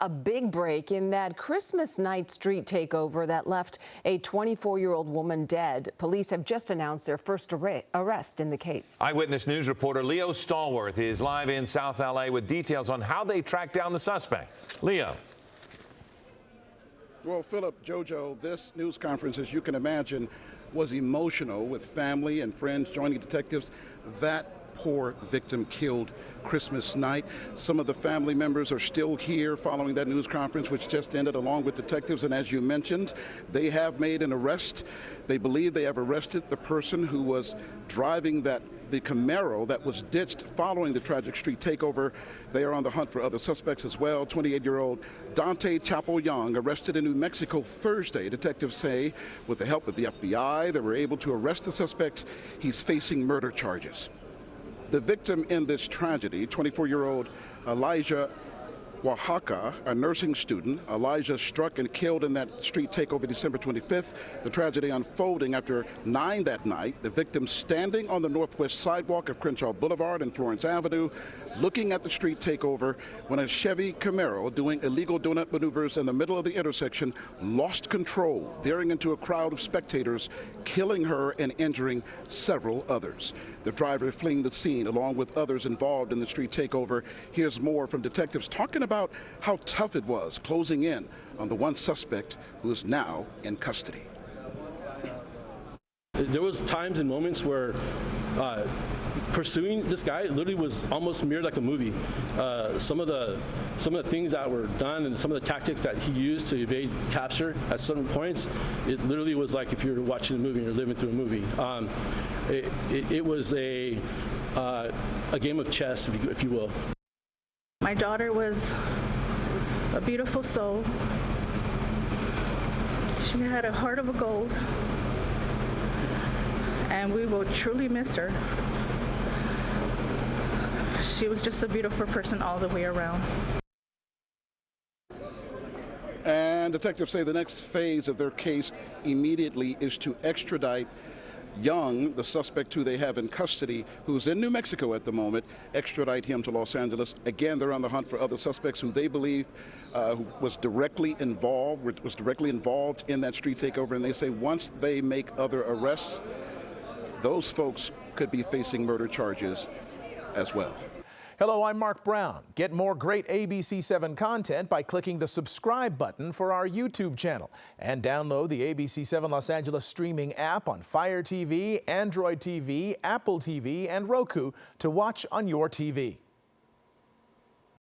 A big break in that Christmas night street takeover that left a 24-year-old woman dead. Police have just announced their first arrest in the case. Eyewitness News reporter Leo Stallworth is live in South LA with details on how they tracked down the suspect. Leo. Well, Philip, JoJo, this news conference, as you can imagine, was emotional, with family and friends joining detectives. That poor victim killed Christmas night. Some of the family members are still here following that news conference, which just ended, along with detectives. And as you mentioned, they have made an arrest. They believe they have arrested the person who was driving the Camaro that was ditched following the tragic street takeover. They are on the hunt for other suspects as well. 28-year-old Dante Chapo Young, arrested in New Mexico Thursday. Detectives say with the help of the FBI, they were able to arrest the suspect. He's facing murder charges. The victim in this tragedy, 24-year-old Elijah Oaxaca, a nursing student. Elijah struck and killed in that street takeover December 25th. The tragedy unfolding after 9 that night. The victim standing on the northwest sidewalk of Crenshaw Boulevard and Florence Avenue, looking at the street takeover, when a Chevy Camaro doing illegal donut maneuvers in the middle of the intersection lost control, veering into a crowd of spectators, killing her and injuring several others. The driver fleeing the scene along with others involved in the street takeover. Here's more from detectives talking about how tough it was closing in on the one suspect who is now in custody. There was times and moments where pursuing this guy literally was almost mirrored like a movie. Some of the things that were done and some of the tactics that he used to evade capture at certain points, it literally was like if you were watching a movie and you're living through a movie. It was a game of chess, if you will. My daughter was a beautiful soul. She had a heart of gold, and we will truly miss her. She was just a beautiful person all the way around. And detectives say the next phase of their case immediately is to extradite Young, the suspect who they have in custody, who's in New Mexico at the moment, extradite him to Los Angeles. Again, they're on the hunt for other suspects who they believe who was directly involved in that street takeover. And they say once they make other arrests, those folks could be facing murder charges as well. Hello, I'm Mark Brown. Get more great ABC7 content by clicking the subscribe button for our YouTube channel, and download the ABC7 Los Angeles streaming app on Fire TV, Android TV, Apple TV, and Roku to watch on your TV.